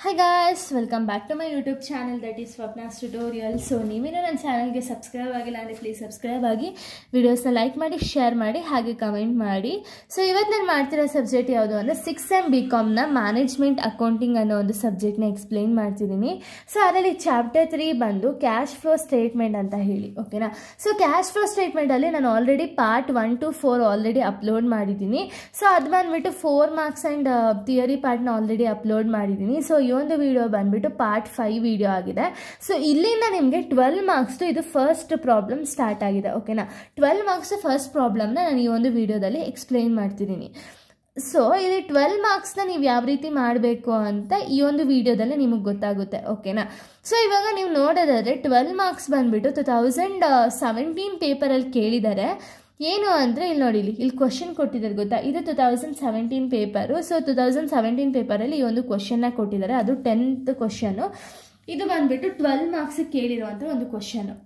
Hi guys, welcome back to my YouTube channel that is Swapna's Tutorial. So ನೀವೇನೋ ನನ್ನ ಚಾನಲ್ಗೆ subscribe ಆಗಿಲ್ಲ ಅಂದರೆ ಪ್ಲೀಸ್ ಸಬ್ಸ್ಕ್ರೈಬ್ ಆಗಿ ವಿಡಿಯೋಸ್ನ ಲೈಕ್ ಮಾಡಿ ಶೇರ್ ಮಾಡಿ ಹಾಗೆ ಕಮೆಂಟ್ ಮಾಡಿ. ಸೊ ಇವತ್ತು ನಾನು ಮಾಡ್ತಿರೋ ಸಬ್ಜೆಕ್ಟ್ ಯಾವುದು ಅಂದರೆ 6th BComನ ಮ್ಯಾನೇಜ್ಮೆಂಟ್ ಅಕೌಂಟಿಂಗ್ ಅನ್ನೋ ಒಂದು ಸಬ್ಜೆಕ್ಟ್ನ ಎಕ್ಸ್ಪ್ಲೇನ್ ಮಾಡ್ತಿದ್ದೀನಿ. ಸೊ ಅದರಲ್ಲಿ ಚಾಪ್ಟರ್ 3 ಬಂದು ಕ್ಯಾಶ್ ಫ್ಲೋ ಸ್ಟೇಟ್ಮೆಂಟ್ ಅಂತ ಹೇಳಿ, ಓಕೆನಾ. ಸೊ ಕ್ಯಾಶ್ ಫ್ಲೋ ಸ್ಟೇಟ್ಮೆಂಟಲ್ಲಿ ನಾನು already part 1 to 4 already upload ಮಾಡಿದ್ದೀನಿ. ಸೊ ಅದು ಬಂದುಬಿಟ್ಟು 4 ಮಾರ್ಕ್ಸ್ ಆ್ಯಂಡ್ ಥಿಯರಿ ಪಾರ್ಟ್ನ ಆಲ್ರೆಡಿ ಅಪ್ಲೋಡ್ ಮಾಡಿದ್ದೀನಿ. ಸೊ ಈ ಒಂದು ವಿಡಿಯೋ ಬಂದ್ಬಿಟ್ಟು ಪಾರ್ಟ್ 5 ವಿಡಿಯೋ ಆಗಿದೆ. ಸೊ ಇಲ್ಲಿಂದ ನಿಮಗೆ 12 ಮಾರ್ಕ್ಸ್ ಇದು ಫಸ್ಟ್ ಪ್ರಾಬ್ಲಮ್ ಸ್ಟಾರ್ಟ್ ಆಗಿದೆ, ಓಕೆನಾ. 12 ಮಾರ್ಕ್ಸ್ ಫಸ್ಟ್ ಪ್ರಾಬ್ಲಮ್ನ ನಾನು ಈ ಒಂದು ವಿಡಿಯೋದಲ್ಲಿ ಎಕ್ಸ್ಪ್ಲೇನ್ ಮಾಡ್ತಿದ್ದೀನಿ. ಸೊ ಇಲ್ಲಿ 12 ಮಾರ್ಕ್ಸ್ನ ನೀವು ಯಾವ ರೀತಿ ಮಾಡಬೇಕು ಅಂತ ಈ ಒಂದು ವಿಡಿಯೋದಲ್ಲಿ ನಿಮಗೆ ಗೊತ್ತಾಗುತ್ತೆ, ಓಕೆನಾ. ಸೊ ಇವಾಗ ನೀವು ನೋಡೋದಾದರೆ 12 ಮಾರ್ಕ್ಸ್ ಬಂದುಬಿಟ್ಟು 2017 ಪೇಪರಲ್ಲಿ ಕೇಳಿದ್ದಾರೆ. ಏನು ಅಂದರೆ ಇಲ್ಲಿ ನೋಡಿ, ಇಲ್ಲಿ ಕ್ವಶನ್ ಕೊಟ್ಟಿದ್ದಾರೆ ಗೊತ್ತಾ, ಇದು 2017 ಪೇಪರು. ಸೊ 2017 ಪೇಪರಲ್ಲಿ ಈ ಒಂದು ಕ್ವಶನ್ನ ಕೊಟ್ಟಿದ್ದಾರೆ, ಅದು 10th ಕ್ವಶನು. ಇದು ಬಂದುಬಿಟ್ಟು 12 ಮಾರ್ಕ್ಸಿಗೆ ಕೇಳಿರುವಂಥ ಒಂದು ಕ್ವಶನು.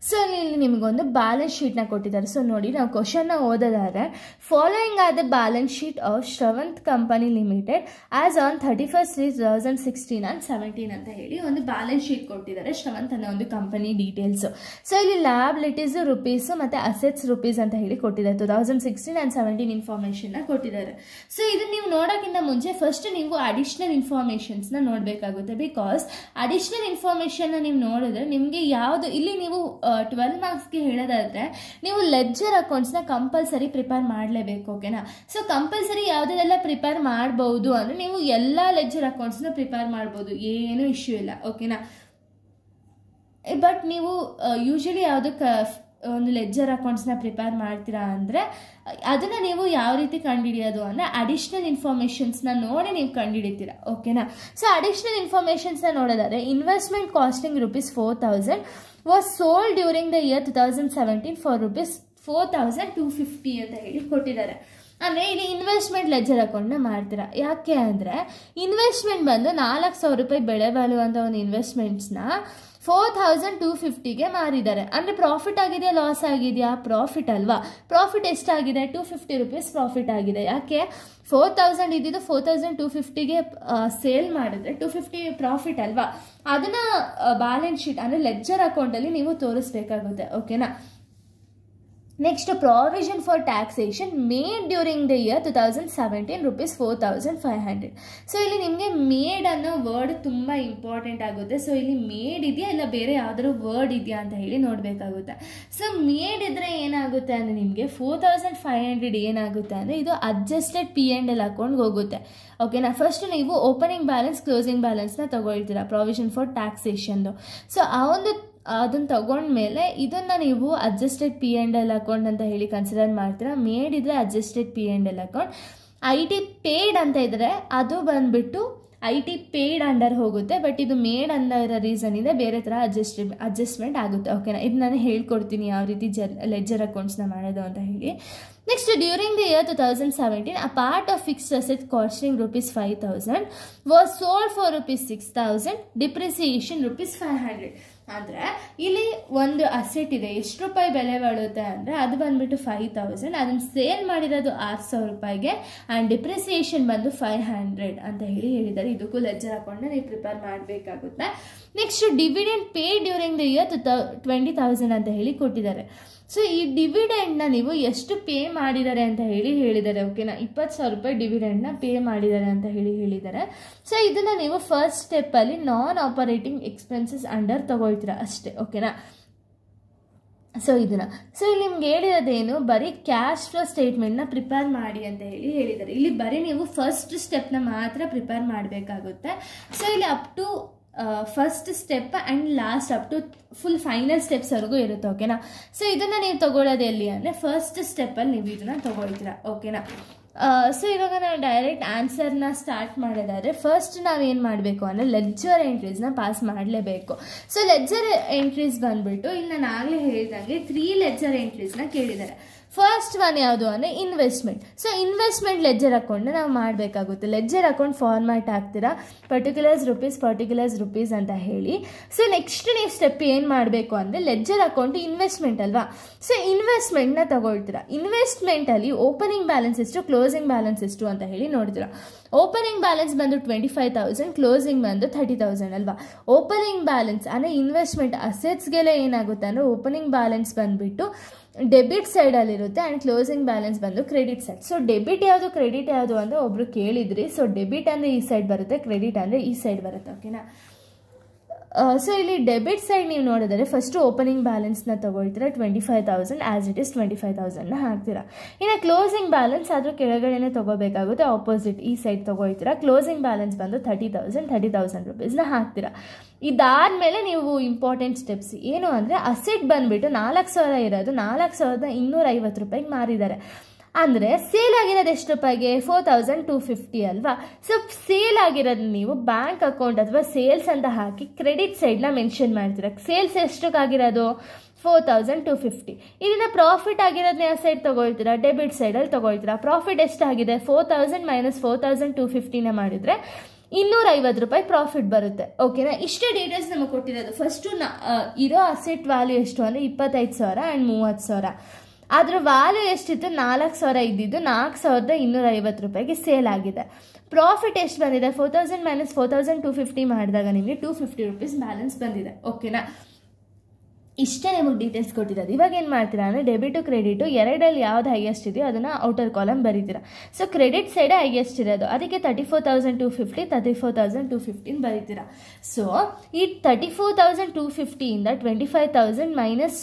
ಸೊ ಇಲ್ಲಿ ನಿಮಗೊಂದು ಬ್ಯಾಲೆನ್ಸ್ ಶೀಟ್ನ ಕೊಟ್ಟಿದ್ದಾರೆ. ಸೊ ನೋಡಿ, ನಾವು ಕ್ವಶನ್ನ ಓದೋದಾದರೆ, following are the balance sheet of Shravanth company limited as on 31st 2016 and 17 ಅಂತ ಹೇಳಿ ಒಂದು ಬ್ಯಾಲೆನ್ಸ್ ಶೀಟ್ ಕೊಟ್ಟಿದ್ದಾರೆ, ಶ್ರವಂತ್ ಅನ್ನೋ ಒಂದು ಕಂಪನಿ ಡೀಟೇಲ್ಸು. ಸೊ ಇಲ್ಲಿ ಲ್ಯಾಬಿಲಿಟೀಸ್ ರುಪೀಸು ಮತ್ತು ಅಸೆಟ್ಸ್ ರುಪೀಸ್ ಅಂತ ಹೇಳಿ ಕೊಟ್ಟಿದ್ದಾರೆ. 2016 and 17 ಇನ್ಫಾರ್ಮೇಷನ್ನ ಕೊಟ್ಟಿದ್ದಾರೆ. ಸೊ ಇದನ್ನು ನೀವು ನೋಡೋಕ್ಕಿಂತ ಮುಂಚೆ ಫಸ್ಟ್ ನೀವು ಅಡಿಷ್ನಲ್ ಇನ್ಫಾರ್ಮೇಷನ್ಸ್ನ ನೋಡಬೇಕಾಗುತ್ತೆ. ಬಿಕಾಸ್ ಅಡಿಷ್ನಲ್ ಇನ್ಫಾರ್ಮೇಷನ್ನ ನೀವು ನೋಡಿದ್ರೆ ನಿಮಗೆ ಯಾವುದು ಇಲ್ಲಿ ನೀವು 12 ಮಾರ್ಕ್ಸ್ಗೆ ಹೇಳೋದಾದರೆ ನೀವು ಲೆಡ್ಜರ್ ಅಕೌಂಟ್ಸ್ನ ಕಂಪಲ್ಸರಿ ಪ್ರಿಪೇರ್ ಮಾಡಲೇಬೇಕು, ಓಕೆನಾ. ಸೊ ಕಂಪಲ್ಸರಿ ಯಾವುದೆಲ್ಲ ಪ್ರಿಪೇರ್ ಮಾಡ್ಬೋದು ಅಂದರೆ ನೀವು ಎಲ್ಲ ಲೆಡ್ಜರ್ ಅಕೌಂಟ್ಸ್ನ ಪ್ರಿಪೇರ್ ಮಾಡ್ಬೋದು, ಏನೂ ಇಶ್ಯೂ ಇಲ್ಲ, ಓಕೆನಾ. ಬಟ್ ನೀವು ಯೂಶಲಿ ಯಾವುದಕ್ಕೆ ಒಂದು ಲೆಡ್ಜರ್ ಅಕೌಂಟ್ಸ್ನ ಪ್ರಿಪೇರ್ ಮಾಡ್ತೀರಾ ಅಂದರೆ ಅದನ್ನು ನೀವು ಯಾವ ರೀತಿ ಕಂಡುಹಿಡಿಯೋದು ಅಂದರೆ ಅಡಿಷ್ನಲ್ ಇನ್ಫಾರ್ಮೇಷನ್ಸ್ನ ನೋಡಿ ನೀವು ಕಂಡುಹಿಡಿತೀರಾ, ಓಕೆನಾ. ಸೊ ಅಡಿಷ್ನಲ್ ಇನ್ಫಾರ್ಮೇಷನ್ಸ್ನ ನೋಡೋದಾದರೆ investment casting ₹4,000 was sold during the year 2017 for ₹4,250 ಅಂತ ಹೇಳಿ ಕೊಟ್ಟಿದ್ದಾರೆ. ಅಂದರೆ ಇಲ್ಲಿ ಇನ್ವೆಸ್ಟ್ಮೆಂಟ್ ಲೆಡ್ಜರ್ ಅಕೌಂಟ್ನ ಮಾಡ್ತೀರಾ. ಯಾಕೆ ಅಂದರೆ ಇನ್ವೆಸ್ಟ್ಮೆಂಟ್ ಬಂದು ₹4,000 ಬೆಳೆ ಬಾಳುವಂಥ ಒಂದು ಇನ್ವೆಸ್ಟ್ಮೆಂಟ್ಸ್ನ 4,250ಗೆ ಮಾರಿದ್ದಾರೆ. ಅಂದರೆ ಪ್ರಾಫಿಟ್ ಆಗಿದೆಯಾ ಲಾಸ್ ಆಗಿದೆಯಾ? ಪ್ರಾಫಿಟ್ ಅಲ್ವಾ. ಪ್ರಾಫಿಟ್ ಎಷ್ಟಾಗಿದೆ? ₹250 ಪ್ರಾಫಿಟ್ ಆಗಿದೆ. ಯಾಕೆ? 4,000 ಇದ್ದಿದ್ದು 4,250ಗೆ ಸೇಲ್ ಮಾಡಿದ್ರೆ 250 ಪ್ರಾಫಿಟ್ ಅಲ್ವಾ. ಅದನ್ನು ಬ್ಯಾಲೆನ್ಸ್ ಶೀಟ್ ಅಂದರೆ ಲೆಡ್ಜರ್ ಅಕೌಂಟಲ್ಲಿ ನೀವು ತೋರಿಸ್ಬೇಕಾಗುತ್ತೆ, ಓಕೆನಾ. Next, provision for taxation made during the year 2017 ₹4,500. So ಇಲ್ಲಿ ನಿಮಗೆ ಮೇಡ್ ಅನ್ನೋ ವರ್ಡ್ ತುಂಬ ಇಂಪಾರ್ಟೆಂಟ್ ಆಗುತ್ತೆ. ಸೊ ಇಲ್ಲಿ ಮೇಡ್ ಇದೆಯಾ ಇಲ್ಲ ಬೇರೆ ಯಾವ್ದಾದ್ರು ವರ್ಡ್ ಇದೆಯಾ ಅಂತ ಹೇಳಿ ನೋಡಬೇಕಾಗುತ್ತೆ. ಸೊ ಮೇಡ್ ಇದ್ರೆ ಏನಾಗುತ್ತೆ ಅಂದರೆ ನಿಮಗೆ 4,500 ಏನಾಗುತ್ತೆ ಅಂದರೆ ಇದು ಅಡ್ಜಸ್ಟೆಡ್ P&L ಅಕೌಂಟ್ಗೆ ಹೋಗುತ್ತೆ, ಓಕೆನಾ. ಫಸ್ಟ್ ನೀವು ಓಪನಿಂಗ್ ಬ್ಯಾಲೆನ್ಸ್ ಕ್ಲೋಸಿಂಗ್ ಬ್ಯಾಲೆನ್ಸ್ನ ತಗೊಳ್ತೀರಾ ಪ್ರಾವಿಷನ್ ಫಾರ್ ಟ್ಯಾಕ್ಸೇಷನ್ದು. ಸೊ ಅದನ್ನು ತಗೊಂಡ್ಮೇಲೆ ಇದನ್ನು ನೀವು ಅಡ್ಜಸ್ಟೆಡ್ P&L ಅಕೌಂಟ್ ಅಂತ ಹೇಳಿ ಕನ್ಸಿಡರ್ ಮಾಡ್ತೀರಾ. ಮೇಡ್ ಇದ್ರೆ adjusted P&L account. IT paid ಅಂತ ಇದ್ದರೆ ಅದು ಬಂದುಬಿಟ್ಟು IT ಪೇಯ್ಡ್ ಅಂಡರ್ ಹೋಗುತ್ತೆ. ಬಟ್ ಇದು ಮೇಡ್ ಅಂದರ ರೀಸನ್ ಇದೆ, ಬೇರೆ ಥರ ಅಡ್ಜಸ್ಟ್ಮೆಂಟ್ ಆಗುತ್ತೆ, ಓಕೆನಾ. ಇದು ನಾನು ಹೇಳ್ಕೊಡ್ತೀನಿ ಯಾವ ರೀತಿ ಲೆಡ್ಜರ್ ಅಕೌಂಟ್ಸ್ನ ಮಾಡೋದು ಅಂತ ಹೇಳಿ. Next, during the year 2017 a part of fixed asset costing ₹5,000 was sold for ₹6,000, depreciation ₹500. ಅಂದರೆ ಇಲ್ಲಿ ಒಂದು ಅಸೆಟ್ ಇದೆ, ಎಷ್ಟು ರೂಪಾಯಿ ಬೆಲೆ ಬಾಳುತ್ತೆ ಅಂದರೆ ಅದು ಬಂದುಬಿಟ್ಟು 5,000, ಅದನ್ನು ಸೇಲ್ ಮಾಡಿರೋದು ₹6,000 ಆ್ಯಂಡ್ ಡಿಪ್ರಿಸಿಯೇಷನ್ ಬಂದು 500 ಅಂತ ಹೇಳಿದ್ದಾರೆ. ಇದಕ್ಕೂ ಲೆಡ್ಜರ್ ಅಕೌಂಟ್ನ ನೀವು ಪ್ರಿಪೇರ್ ಮಾಡಬೇಕಾಗುತ್ತೆ. Next, dividend pay during the year 20,000 ಅಂತ ಹೇಳಿ ಕೊಟ್ಟಿದ್ದಾರೆ. ಸೊ ಈ ಡಿವಿಡೆಂಡ್ನ ನೀವು ಎಷ್ಟು ಪೇ ಮಾಡಿದ್ದಾರೆ ಅಂತ ಹೇಳಿದ್ದಾರೆ, ಓಕೆನಾ. ₹20,000 ಡಿವಿಡೆಂಡ್ನ ಪೇ ಮಾಡಿದ್ದಾರೆ ಅಂತ ಹೇಳಿದ್ದಾರೆ. ಸೊ ಇದನ್ನು ನೀವು ಫಸ್ಟ್ ಸ್ಟೆಪ್ಪಲ್ಲಿ ನಾನ್ ಆಪರೇಟಿಂಗ್ ಎಕ್ಸ್ಪೆನ್ಸಸ್ ಅಂಡರ್ ತಗೊಳ್ತೀರಾ ಅಷ್ಟೇ, ಓಕೆನಾ. ಸೊ ಇಲ್ಲಿ ನಿಮ್ಗೆ ಹೇಳಿರೋದೇನು, ಬರೀ ಕ್ಯಾಶ್ ಫ್ಲೋ ಸ್ಟೇಟ್ಮೆಂಟ್ನ ಪ್ರಿಪೇರ್ ಮಾಡಿ ಅಂತ ಹೇಳಿದ್ದಾರೆ. ಇಲ್ಲಿ ಬರೀ ನೀವು ಫಸ್ಟ್ ಸ್ಟೆಪ್ನ ಮಾತ್ರ ಪ್ರಿಪೇರ್ ಮಾಡಬೇಕಾಗುತ್ತೆ. ಸೊ ಇಲ್ಲಿ up to first step and last up to full final ಸ್ಟೆಪ್ಸ್ವರೆಗೂ ಇರುತ್ತೆ, ಓಕೆನಾ. ಸೊ ಇದನ್ನು ನೀವು ತೊಗೊಳ್ಳೋದು ಎಲ್ಲಿ ಅಂದರೆ ಫಸ್ಟ್ ಸ್ಟೆಪ್ಪಲ್ಲಿ ನೀವು ಇದನ್ನು ತೊಗೊಳ್ತೀರಾ, ಓಕೆನಾ. ಸೊ ಇವಾಗ ನಾವು ಡೈರೆಕ್ಟ್ ಆನ್ಸರ್ನ ಸ್ಟಾರ್ಟ್ ಮಾಡೋದಾದರೆ ಫಸ್ಟ್ ನಾವೇನು ಮಾಡಬೇಕು ಅಂದರೆ ಲೆಡ್ಜರ್ ಎಂಟ್ರೀಸ್ನ ಪಾಸ್ ಮಾಡಲೇಬೇಕು. ಸೊ ಲೆಡ್ಜರ್ ಎಂಟ್ರೀಸ್ ಬಂದುಬಿಟ್ಟು ಇಲ್ಲಿ ನಾನು ಆಗಲೇ ಹೇಳಿದಂಗೆ 3 ಲೆಡ್ಜರ್ ಎಂಟ್ರೀಸ್ನ ಕೇಳಿದ್ದಾರೆ. ಫಸ್ಟ್ ಒನ್ ಯಾವುದು ಅಂದರೆ ಇನ್ವೆಸ್ಟ್ಮೆಂಟ್. ಸೊ ಇನ್ವೆಸ್ಟ್ಮೆಂಟ್ ಲೆಡ್ಜರ್ ಅಕೌಂಟ್ನ ನಾವು ಮಾಡಬೇಕಾಗುತ್ತೆ. ಲೆಡ್ಜರ್ ಅಕೌಂಟ್ ಫಾರ್ಮ್ಯಾಟ್ ಹಾಕ್ತೀರಾ, ಪರ್ಟಿಕ್ಯುಲರ್ಸ್ ರುಪೀಸ್ ಅಂತ ಹೇಳಿ. ಸೊ ನೆಕ್ಸ್ಟ್ ನೀವು ಸ್ಟೆಪ್ ಏನು ಮಾಡಬೇಕು ಅಂದರೆ ಲೆಡ್ಜರ್ ಅಕೌಂಟ್ ಇನ್ವೆಸ್ಟ್ಮೆಂಟ್ ಅಲ್ವಾ. ಸೊ ಇನ್ವೆಸ್ಟ್ಮೆಂಟ್ನ ತಗೊಳ್ತೀರಾ. ಇನ್ವೆಸ್ಟ್ಮೆಂಟಲ್ಲಿ ಓಪನಿಂಗ್ ಬ್ಯಾಲೆನ್ಸ್ ಎಷ್ಟು, ಕ್ಲೋಸಿಂಗ್ ಬ್ಯಾಲೆನ್ಸ್ ಎಷ್ಟು ಅಂತ ಹೇಳಿ ನೋಡ್ತೀರಾ. ಓಪನಿಂಗ್ ಬ್ಯಾಲೆನ್ಸ್ ಬಂದು 25,000, ಕ್ಲೋಸಿಂಗ್ ಬಂದು 30,000 ಅಲ್ವಾ. ಓಪನಿಂಗ್ ಬ್ಯಾಲೆನ್ಸ್ ಅಂದರೆ ಇನ್ವೆಸ್ಟ್ಮೆಂಟ್ ಅಸೆಟ್ಸ್ಗೆಲ್ಲ ಏನಾಗುತ್ತೆ ಅಂದರೆ ಓಪನಿಂಗ್ ಬ್ಯಾಲೆನ್ಸ್ ಬಂದುಬಿಟ್ಟು ಡೆಬಿಟ್ ಸೈಡಲ್ಲಿರುತ್ತೆ ಆ್ಯಂಡ್ ಕ್ಲೋಸಿಂಗ್ ಬ್ಯಾಲೆನ್ಸ್ ಬಂದು ಕ್ರೆಡಿಟ್ ಸೈಡ್. ಸೊ ಡೆಬಿಟ್ ಯಾವುದು ಕ್ರೆಡಿಟ್ ಯಾವುದು ಅಂದರೆ ಒಬ್ರು ಕೇಳಿದ್ರಿ. ಸೊ ಡೆಬಿಟ್ ಅಂದರೆ ಈ ಸೈಡ್ ಬರುತ್ತೆ, ಕ್ರೆಡಿಟ್ ಅಂದರೆ ಈ ಸೈಡ್ ಬರುತ್ತೆ. ಓಕೆನಾ. ಸೊ ಇಲ್ಲಿ ಡೆಬಿಟ್ ಸೈಡ್ ನೀವು ನೋಡಿದರೆ ಫಸ್ಟು ಓಪನಿಂಗ್ ಬ್ಯಾಲೆನ್ಸ್ನ ತೊಗೊಳ್ತೀರಾ 25,000 ಆ್ಯಸ್ ಇಟ್ ಈಸ್ 25,000ನ ಹಾಕ್ತೀರಾ. ಇನ್ನು ಕ್ಲೋಸಿಂಗ್ ಬ್ಯಾಲೆನ್ಸ್ ಅದ್ರ ಕೆಳಗಡೆನೇ ತೊಗೋಬೇಕಾಗುತ್ತೆ, ಆಪೋಸಿಟ್ ಈ ಸೈಡ್ ತೊಗೊಳ್ತೀರಾ. ಕ್ಲೋಸಿಂಗ್ ಬ್ಯಾಲೆನ್ಸ್ ಬಂದು 30,000 ರೂಪೀಸ್ನ ಹಾಕ್ತೀರಾ. ಇದಾದಮೇಲೆ ನೀವು ಇಂಪಾರ್ಟೆಂಟ್ ಸ್ಟೆಪ್ಸ್ ಏನು ಅಂದರೆ ಅಸೆಟ್ ಬಂದುಬಿಟ್ಟು 4,000 ಇರೋದು 4,250 ರೂಪಾಯಿಗೆ ಮಾರಿದ್ದಾರೆ. ಅಂದರೆ ಸೇಲ್ ಆಗಿರೋದು ಎಷ್ಟು ರೂಪಾಯಿಗೆ 4,250 ಅಲ್ವಾ. ಸೊ ಸೇಲ್ ಆಗಿರೋದು ನೀವು ಬ್ಯಾಂಕ್ ಅಕೌಂಟ್ ಅಥವಾ ಸೇಲ್ಸ್ ಅಂತ ಹಾಕಿ ಕ್ರೆಡಿಟ್ ಸೈಡ್ನ ಮೆನ್ಷನ್ ಮಾಡ್ತೀರಾ. ಸೇಲ್ಸ್ ಎಷ್ಟಕ್ಕಾಗಿರೋದು 4,250. ಇದನ್ನು ಪ್ರಾಫಿಟ್ ಆಗಿರೋದನ್ನ ಯಾವ ಸೈಡ್ ತೊಗೊಳ್ತೀರಾ, ಡೆಬಿಟ್ ಸೈಡಲ್ಲಿ ತೊಗೊಳ್ತೀರಾ. ಪ್ರಾಫಿಟ್ ಎಷ್ಟಾಗಿದೆ 4,000 ಮೈನಸ್ 4,250ನ ಮಾಡಿದರೆ 250 ರೂಪಾಯಿ ಪ್ರಾಫಿಟ್ ಬರುತ್ತೆ. ಓಕೆನಾ. ಇಷ್ಟೇ ಡೀಟೇಲ್ಸ್ ನಮಗೆ ಕೊಟ್ಟಿರೋದು. ಫಸ್ಟು ಇರೋ ಅಸೆಟ್ ವ್ಯಾಲ್ಯೂ ಎಷ್ಟು ಅಂದರೆ 25,000 ಆ್ಯಂಡ್ 30,000. ಅದರ ವ್ಯಾಲ್ಯೂ ಎಷ್ಟಿತ್ತು 4,000 ಇದ್ದಿದ್ದು 4,250 ರೂಪಾಯಿಗೆ ಸೇಲ್ ಆಗಿದೆ. ಪ್ರಾಫಿಟ್ ಎಷ್ಟು ಬಂದಿದೆ 4,000 ಮೈನಸ್ 4,250 ಮಾಡಿದಾಗ ನಿಮಗೆ 250 ರೂಪೀಸ್ ಬ್ಯಾಲೆನ್ಸ್ ಬಂದಿದೆ. ಓಕೆನಾ. ಇಷ್ಟೇ ನಿಮಗೆ ಡೀಟೇಲ್ಸ್ ಕೊಟ್ಟಿರೋದು. ಇವಾಗ ಏನು ಮಾಡ್ತೀರಾ ಅಂದರೆ ಡೆಬಿಟು ಕ್ರೆಡಿಟು ಎರಡಲ್ಲಿ ಯಾವ್ದು ಹೈಯೆಸ್ಟ್ ಇದೆಯೋ ಅದನ್ನು ಔಟರ್ ಕಾಲಮ್ ಬರೀತೀರಾ. ಸೊ ಕ್ರೆಡಿಟ್ ಸೈಡೇ ಹೈಯೆಸ್ಟ್ ಇರೋದು, ಅದಕ್ಕೆ 34,250 34,215 ಬರೀತೀರಾ. ಸೊ ಈ 34,250ಇಂದ 25,000 ಮೈನಸ್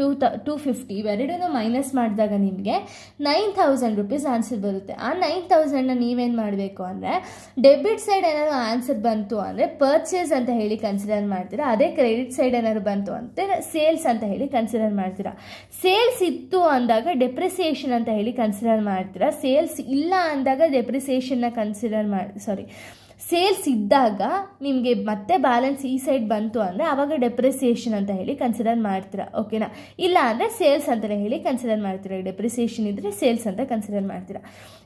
250 ಇವೆರಡೂ ಮೈನಸ್ ಮಾಡಿದಾಗ ನಿಮಗೆ 9,000 ರೂಪೀಸ್ ಆನ್ಸರ್ ಬರುತ್ತೆ. ಆ 9,000ನ ನೀವೇನು ಮಾಡಬೇಕು ಅಂದರೆ ಡೆಬಿಟ್ ಸೈಡ್ ಏನಾದ್ರು ಆನ್ಸರ್ ಬಂತು ಅಂದರೆ ಪರ್ಚೇಸ್ ಅಂತ ಹೇಳಿ ಕನ್ಸಿಡರ್ ಮಾಡ್ತೀರಾ. ಅದೇ ಕ್ರೆಡಿಟ್ ಸೈಡ್ ಏನಾದ್ರು ಬಂತು ಅಂತ ಸೇಲ್ಸ್ ಅಂತ ಹೇಳಿ ಕನ್ಸಿಡರ್ ಮಾಡ್ತೀರಾ. ಸೇಲ್ಸ್ ಇತ್ತು ಅಂದಾಗ ಡೆಪ್ರಿಸಿಯೇಷನ್ ಅಂತ ಹೇಳಿ ಕನ್ಸಿಡರ್ ಮಾಡ್ತೀರಾ. ಸೇಲ್ಸ್ ಇಲ್ಲ ಅಂದಾಗ ಡೆಪ್ರಿಸಿಯೇಷನ್ನ ಕನ್ಸಿಡರ್ ಸೇಲ್ಸ್ ಇದ್ದಾಗ ನಿಮಗೆ ಮತ್ತೆ ಬ್ಯಾಲೆನ್ಸ್ ಈ ಸೈಡ್ ಬಂತು ಅಂದರೆ ಆವಾಗ ಡೆಪ್ರಿಸಿಯೇಷನ್ ಅಂತ ಹೇಳಿ ಕನ್ಸಿಡರ್ ಮಾಡ್ತೀರಾ. ಓಕೆನಾ. ಇಲ್ಲ ಅಂದರೆ ಸೇಲ್ಸ್ ಅಂತಲೇ ಹೇಳಿ ಕನ್ಸಿಡರ್ ಮಾಡ್ತೀರಾ. ಡೆಪ್ರಿಸಿಯೇಷನ್ ಇದ್ದರೆ ಸೇಲ್ಸ್ ಅಂತ ಕನ್ಸಿಡರ್ ಮಾಡ್ತೀರಾ.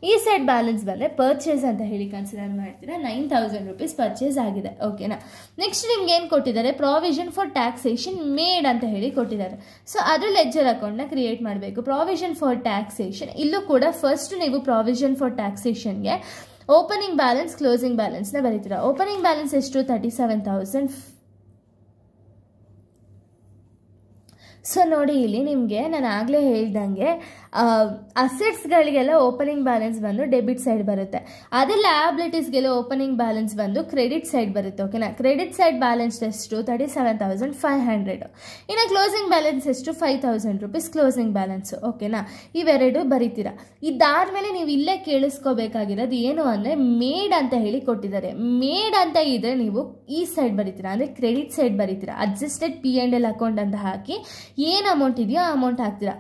ಈ ಸೈಡ್ ಬ್ಯಾಲೆನ್ಸ್ ಬಂದರೆ ಪರ್ಚೇಸ್ ಅಂತ ಹೇಳಿ ಕನ್ಸಿಡರ್ ಮಾಡ್ತೀರಾ. 9,000 ರೂಪೀಸ್ ಪರ್ಚೇಸ್ ಆಗಿದೆ. ಓಕೆನಾ. ನೆಕ್ಸ್ಟ್ ನಿಮ್ಗೆ ಏನು ಕೊಟ್ಟಿದ್ದಾರೆ, ಪ್ರಾವಿಷನ್ ಫಾರ್ ಟ್ಯಾಕ್ಸೇಷನ್ ಮೇಡ್ ಅಂತ ಹೇಳಿ ಕೊಟ್ಟಿದ್ದಾರೆ. ಸೊ ಅದು ಲೆಡ್ಜರ್ ಅಕೌಂಟ್ನ ಕ್ರಿಯೇಟ್ ಮಾಡಬೇಕು. ಪ್ರಾವಿಷನ್ ಫಾರ್ ಟ್ಯಾಕ್ಸೇಷನ್ ಇಲ್ಲೂ ಕೂಡ ಫಸ್ಟ್ ನೀವು ಪ್ರಾವಿಷನ್ ಫಾರ್ ಟ್ಯಾಕ್ಸೇಷನ್ಗೆ ಓಪನಿಂಗ್ ಬ್ಯಾಲೆನ್ಸ್ ಕ್ಲೋಸಿಂಗ್ ಬ್ಯಾಲೆನ್ಸ್ನ ಬರೀತೀರಾ. ಓಪನಿಂಗ್ ಬ್ಯಾಲೆನ್ಸ್ ಎಷ್ಟು 37,000. ಸೊ ನೋಡಿ ಇಲ್ಲಿ ನಿಮಗೆ ನಾನು ಆಗಲೇ ಹೇಳ್ದಂಗೆ ಅಸೆಟ್ಸ್ಗಳಿಗೆಲ್ಲ ಓಪನಿಂಗ್ ಬ್ಯಾಲೆನ್ಸ್ ಬಂದು ಡೆಬಿಟ್ ಸೈಡ್ ಬರುತ್ತೆ. ಅದೇ ಲಯಬಿಲಿಟೀಸ್ಗೆಲ್ಲ ಓಪನಿಂಗ್ ಬ್ಯಾಲೆನ್ಸ್ ಬಂದು ಕ್ರೆಡಿಟ್ ಸೈಡ್ ಬರುತ್ತೆ. ಓಕೆನಾ. ಕ್ರೆಡಿಟ್ ಸೈಡ್ ಬ್ಯಾಲೆನ್ಸ್ ಎಷ್ಟು 37,500. ಇನ್ನು ಕ್ಲೋಸಿಂಗ್ ಬ್ಯಾಲೆನ್ಸ್ ಎಷ್ಟು 5,000 ರೂಪೀಸ್ ಕ್ಲೋಸಿಂಗ್ ಬ್ಯಾಲೆನ್ಸು. ಓಕೆನಾ. ಇವೆರಡು ಬರೀತೀರಾ. ಇದಾದಮೇಲೆ ನೀವು ಇಲ್ಲೇ ಕೇಳಿಸ್ಕೋಬೇಕಾಗಿರೋದು ಏನು ಅಂದರೆ ಮೇಡ್ ಅಂತ ಹೇಳಿ ಕೊಟ್ಟಿದ್ದಾರೆ. ಮೇಡ್ ಅಂತ ಇದ್ದರೆ ನೀವು ಈ ಸೈಡ್ ಬರೀತೀರಾ, ಅಂದರೆ ಕ್ರೆಡಿಟ್ ಸೈಡ್ ಬರೀತೀರಾ. ಅಡ್ಜಸ್ಟೆಡ್ P&L ಅಕೌಂಟ್ ಅಂತ ಹಾಕಿ ಏನು ಅಮೌಂಟ್ ಇದೆಯೋ ಆ ಅಮೌಂಟ್ ಹಾಕ್ತೀರಾ.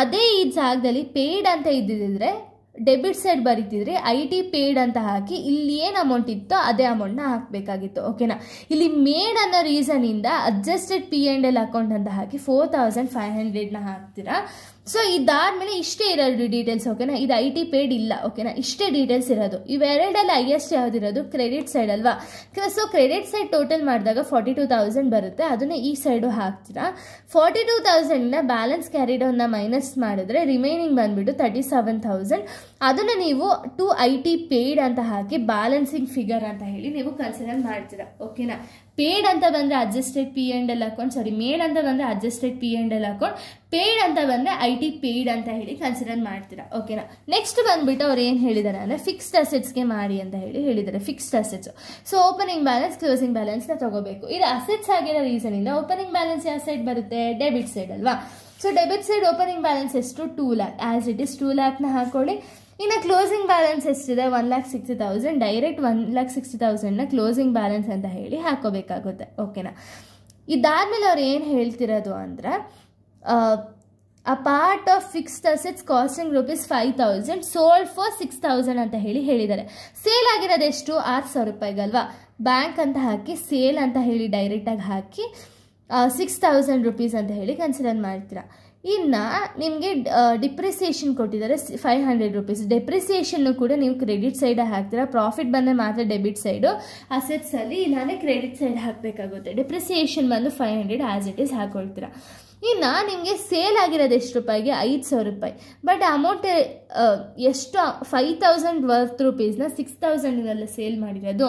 ಅದೇ ಈ ಜಾಗದಲ್ಲಿ ಪೇಯ್ಡ್ ಅಂತ ಇದ್ದಿದ್ರೆ ಡೆಬಿಟ್ ಸೈಡ್ ಬರೀತಿದ್ರಿ, IT ಪೇಯ್ಡ್ ಅಂತ ಹಾಕಿ ಇಲ್ಲಿ ಏನು ಅಮೌಂಟ್ ಇತ್ತೋ ಅದೇ ಅಮೌಂಟ್ನ ಹಾಕಬೇಕಾಗಿತ್ತು. ಓಕೆನಾ. ಇಲ್ಲಿ ಮೇಡ್ ಅನ್ನೋ ರೀಸನಿಂದ ಅಡ್ಜಸ್ಟೆಡ್ P&L ಅಕೌಂಟ್ ಅಂತ ಹಾಕಿ 4,500ನ ಹಾಕ್ತೀರಾ. ಸೊ ಇದಾದಮೇಲೆ ಇಷ್ಟೇ ಇರೋದು ಡೀಟೇಲ್ಸ್. ಓಕೆನಾ. ಇದು IT ಪೇಯ್ಡ್ ಇಲ್ಲ. ಓಕೆನಾ. ಇಷ್ಟೇ ಡೀಟೇಲ್ಸ್ ಇರೋದು. ಇವೆರಡಲ್ಲಿ ಹೈಯೆಸ್ಟ್ ಯಾವುದಿರೋದು ಕ್ರೆಡಿಟ್ ಸೈಡ್ ಅಲ್ವಾ. ಸೊ ಕ್ರೆಡಿಟ್ ಸೈಡ್ ಟೋಟಲ್ ಮಾಡಿದಾಗ 42,000 ಬರುತ್ತೆ. ಅದನ್ನು ಈ ಸೈಡು ಹಾಕ್ತೀರಾ. 42,000ನ ಬ್ಯಾಲೆನ್ಸ್ ಕ್ಯಾರಿಡೌನ್ನ ಮೈನಸ್ ಮಾಡಿದ್ರೆ ರಿಮೈನಿಂಗ್ ಬಂದುಬಿಟ್ಟು 37,000. ಅದನ್ನು ನೀವು ಟು IT ಪೇಯ್ಡ್ ಅಂತ ಹಾಕಿ ಬ್ಯಾಲೆನ್ಸಿಂಗ್ ಫಿಗರ್ ಅಂತ ಹೇಳಿ ನೀವು ಕನ್ಸಿಡರ್ ಮಾಡ್ತೀರಾ. ಓಕೆನಾ. ಪೇಯ್ಡ್ ಅಂತ ಬಂದರೆ ಅಡ್ಜಸ್ಟೆಡ್ P&L ಅಕೌಂಟ್, ಮೇಡ್ ಅಂತ ಬಂದರೆ ಅಡ್ಜಸ್ಟೆಡ್ P&L ಅಕೌಂಟ್, ಪೇಯ್ಡ್ ಅಂತ ಬಂದರೆ IT ಪೇಯ್ಡ್ ಅಂತ ಹೇಳಿ ಕನ್ಸಿಡರ್ ಮಾಡ್ತೀರಾ. ಓಕೆನಾ. ನೆಕ್ಸ್ಟ್ ಬಂದುಬಿಟ್ಟು ಅವ್ರು ಏನು ಹೇಳಿದ್ದಾರೆ ಅಂದರೆ ಫಿಕ್ಸ್ಡ್ ಅಸೆಟ್ಸ್ಗೆ ಮಾಡಿ ಅಂತ ಹೇಳಿದ್ದಾರೆ. Fixed assets. So opening balance closing ಬ್ಯಾಲೆನ್ಸ್ನ ತಗೋಬೇಕು. ಇದು ಅಸೆಟ್ಸ್ ಆಗಿರೋ ರೀಸನಿಂದ ಓಪನಿಂಗ್ ಬ್ಯಾಲೆನ್ಸ್ ಯಾವ ಸೈಡ್ ಬರುತ್ತೆ ಡೆಬಿಟ್ ಸೈಡ್ ಅಲ್ವಾ. So debit side opening balance ಎಷ್ಟು 2 lakh ಆ್ಯಸ್ ಇಟ್ ಇಸ್ 2 lakhನ ಹಾಕೊಳ್ಳಿ. ಇನ್ನು ಕ್ಲೋಸಿಂಗ್ ಬ್ಯಾಲೆನ್ಸ್ ಎಷ್ಟಿದೆ 1,60,000. ಡೈರೆಕ್ಟ್ 1,60,000ನ ಕ್ಲೋಸಿಂಗ್ ಬ್ಯಾಲೆನ್ಸ್ ಅಂತ ಹೇಳಿ ಹಾಕೋಬೇಕಾಗುತ್ತೆ. ಓಕೆನಾ. ಇದಾದಮೇಲೆ ಅವ್ರು ಏನು ಹೇಳ್ತಿರೋದು ಅಂದರೆ a part of fixed assets costing ₹5,000 sold for 6,000 ಅಂತ ಹೇಳಿದ್ದಾರೆ. ಸೇಲ್ ಆಗಿರೋದು ಎಷ್ಟು 6,000 ರೂಪಾಯಿಗಲ್ವಾ. ಬ್ಯಾಂಕ್ ಅಂತ ಹಾಕಿ ಸೇಲ್ ಅಂತ ಹೇಳಿ ಡೈರೆಕ್ಟಾಗಿ ಹಾಕಿ 6,000 ರೂಪೀಸ್ ಅಂತ ಹೇಳಿ ಕನ್ಸಿಡರ್ ಮಾಡ್ತೀರಾ. ಇನ್ನು ನಿಮಗೆ ಡಿಪ್ರಿಸಿಯೇಷನ್ ಕೊಟ್ಟಿದ್ದಾರೆ 500 ರೂಪೀಸ್. ಡೆಪ್ರಿಸಿಯೇಷನ್ನು ಕೂಡ ನೀವು ಕ್ರೆಡಿಟ್ ಸೈಡ್ ಹಾಕ್ತೀರಾ. ಪ್ರಾಫಿಟ್ ಬಂದರೆ ಮಾತ್ರ ಡೆಬಿಟ್ ಸೈಡು, ಅಸೆಟ್ಸಲ್ಲಿ ಇಲ್ಲಾಂದರೆ ಕ್ರೆಡಿಟ್ ಸೈಡ್ ಹಾಕಬೇಕಾಗುತ್ತೆ. ಡೆಪ್ರಿಸಿಯೇಷನ್ ಬಂದು 500 ಆ್ಯಸ್ ಇಟ್ ಈಸ್ ಹಾಕೊಳ್ತೀರಾ. ಇನ್ನು ನಿಮಗೆ ಸೇಲ್ ಆಗಿರೋದು ಎಷ್ಟು ರೂಪಾಯಿಗೆ 5,000 ರೂಪಾಯಿ. ಬಟ್ ಅಮೌಂಟ್ ಎಷ್ಟು 5,000 ವರ್ತ್ ರುಪೀಸ್ನ 6,000 ಸೇಲ್ ಮಾಡಿರೋದು.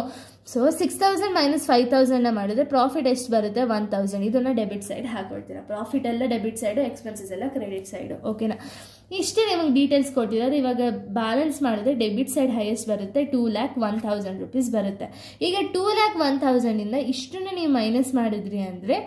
ಸೊ 6,000 ಮೈನಸ್ 5,000 ಮಾಡಿದ್ರೆ ಪ್ರಾಫಿಟ್ ಎಷ್ಟು ಬರುತ್ತೆ 1,000. ಇದನ್ನು ಡೆಬಿಟ್ ಸೈಡ್ ಹಾಕೊಳ್ತೀರಾ. ಪ್ರಾಫಿಟ್ ಎಲ್ಲ ಡೆಬಿಟ್ ಸೈಡು, ಎಕ್ಸ್ಪೆನ್ಸಸ್ ಎಲ್ಲ ಕ್ರೆಡಿಟ್ ಸೈಡು. ಓಕೆನಾ, ಇಷ್ಟೇ ನಿಮಗೆ ಡೀಟೇಲ್ಸ್ ಕೊಟ್ಟಿರೋದು. ಇವಾಗ ಬ್ಯಾಲೆನ್ಸ್ ಮಾಡಿದ್ರೆ ಡೆಬಿಟ್ ಸೈಡ್ ಹೈಯೆಸ್ಟ್ ಬರುತ್ತೆ 2,01,000 ರೂಪೀಸ್ ಬರುತ್ತೆ. ಈಗ 2,01,000 ಇಷ್ಟನ್ನು ನೀವು ಮೈನಸ್ ಮಾಡಿದ್ರಿ ಅಂದರೆ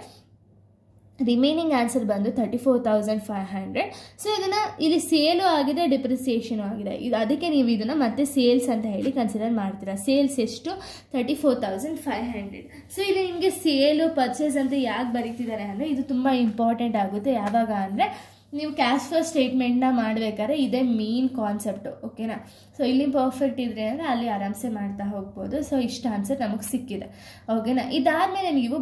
ರಿಮೈನಿಂಗ್ ಆನ್ಸರ್ ಬಂದು 34,500. ಸೊ ಇದನ್ನು ಇಲ್ಲಿ ಸೇಲು ಆಗಿದೆ, ಡಿಪ್ರಿಸಿಯೇಷನು ಆಗಿದೆ. ಅದಕ್ಕೆ ನೀವು ಇದನ್ನು ಮತ್ತೆ ಸೇಲ್ಸ್ ಅಂತ ಹೇಳಿ ಕನ್ಸಿಡರ್ ಮಾಡ್ತೀರಾ. ಸೇಲ್ಸ್ ಎಷ್ಟು 34,500. ಸೊ ಇಲ್ಲಿ ನಿಮಗೆ ಸೇಲು ಪರ್ಚೇಸ್ ಅಂತ ಯಾಕೆ ಬರೀತಿದ್ದಾರೆ ಅಂದರೆ ಇದು ತುಂಬ ಇಂಪಾರ್ಟೆಂಟ್ ಆಗುತ್ತೆ. ಯಾವಾಗ ಅಂದರೆ ನೀವು ಕ್ಯಾಶ್ ಫ್ಲೋ ಸ್ಟೇಟ್ಮೆಂಟ್ನ ಮಾಡಬೇಕಾದ್ರೆ ಇದೇ ಮೇನ್ ಕಾನ್ಸೆಪ್ಟು. ಓಕೆನಾ, ಸೊ ಇಲ್ಲಿ ಪರ್ಫೆಕ್ಟ್ ಇದ್ರೆ ಅಂದರೆ ಅಲ್ಲಿ ಆರಾಮ್ಸೆ ಮಾಡ್ತಾ ಹೋಗ್ಬೋದು. ಸೊ ಇಷ್ಟು ಆನ್ಸರ್ ನಮಗೆ ಸಿಕ್ಕಿದೆ. ಓಕೆನಾ, ಇದಾದಮೇಲೆ ನೀವು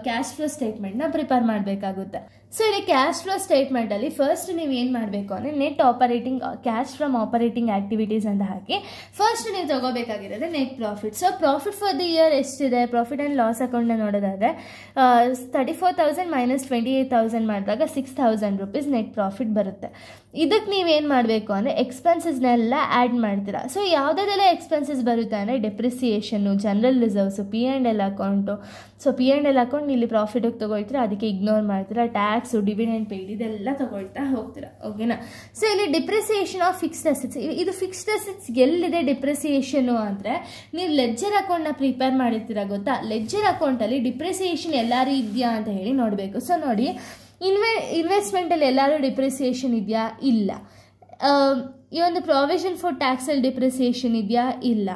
ಕ್ಯಾಶ್ ಫ್ಲೋ ಸ್ಟೇಟ್ಮೆಂಟ್ನ ಪ್ರಿಪೇರ್ ಮಾಡಬೇಕಾಗುತ್ತೆ. ಸೊ ಇಲ್ಲಿ ಕ್ಯಾಶ್ ಫ್ಲೋ ಸ್ಟೇಟ್ಮೆಂಟಲ್ಲಿ ಫಸ್ಟ್ ನೀವು ಏನು ಮಾಡಬೇಕು ಅಂದರೆ net operating cash from operating activities ಅಂತ ಹಾಕಿ ಫಸ್ಟ್ ನೀವು ತೊಗೋಬೇಕಾಗಿರೋದು net profit. So profit for the year ಎಷ್ಟಿದೆ, ಪ್ರಾಫಿಟ್ ಆ್ಯಂಡ್ ಲಾಸ್ ಅಕೌಂಟ್ನ ನೋಡೋದಾದರೆ 34,000 ಮೈನಸ್ 28,000 ಮಾಡಿದಾಗ 6,000 ರೂಪೀಸ್ ನೆಟ್ ಪ್ರಾಫಿಟ್ ಬರುತ್ತೆ. ಇದಕ್ಕೆ ನೀವೇನು ಮಾಡಬೇಕು ಅಂದರೆ ಎಕ್ಸ್ಪೆನ್ಸಸ್ನೆಲ್ಲ ಆ್ಯಡ್ ಮಾಡ್ತೀರಾ. ಸೊ ಯಾವುದೆಲ್ಲ ಎಕ್ಸ್ಪೆನ್ಸಸ್ ಬರುತ್ತೆ ಅಂದರೆ depreciation, general reserves, P&L account. So P&L account ಇಲ್ಲಿ ಪ್ರಾಫಿಟಿಗೆ ತೊಗೊಳ್ತೀರಾ, ಅದಕ್ಕೆ ಇಗ್ನೋರ್ ಮಾಡ್ತೀರಾ. ಟ್ಯಾಕ್ಸು, ಡಿವಿಡೆಂಡ್ ಪೇಯ್ಡ್ ಇದೆಲ್ಲ ತೊಗೊಳ್ತಾ ಹೋಗ್ತೀರಾ. ಓಕೆನಾ, ಸೊ ಇಲ್ಲಿ ಡಿಪ್ರಿಸಿಯೇಷನ್ ಆಫ್ ಫಿಕ್ಸ್ಡ್ ಅಸೆಟ್ಸ್. ಇದು ಫಿಕ್ಸ್ಡ್ ಅಸೆಟ್ಸ್ ಎಲ್ಲಿದೆ ಡಿಪ್ರಿಸಿಯೇಷನು ಅಂದರೆ ನೀವು ಲೆಡ್ಜರ್ ಅಕೌಂಟ್ನ ಪ್ರಿಪೇರ್ ಮಾಡಿರ್ತೀರಾ ಗೊತ್ತಾ. ಲೆಡ್ಜರ್ ಅಕೌಂಟಲ್ಲಿ ಡಿಪ್ರಿಸಿಯೇಷನ್ ಎಲ್ಲರೂ ಇದೆಯಾ ಅಂತ ಹೇಳಿ ನೋಡಬೇಕು. ಸೊ ನೋಡಿ, ಇನ್ವೆಸ್ಟ್ಮೆಂಟಲ್ಲಿ ಎಲ್ಲರೂ ಡಿಪ್ರಿಸಿಯೇಷನ್ ಇದೆಯಾ, ಇಲ್ಲ. ಈ ಒಂದು ಪ್ರಾವಿಷನ್ ಫಾರ್ ಟ್ಯಾಕ್ಸಲ್ಲಿ ಡಿಪ್ರಿಸಿಯೇಷನ್ ಇದೆಯಾ, ಇಲ್ಲ.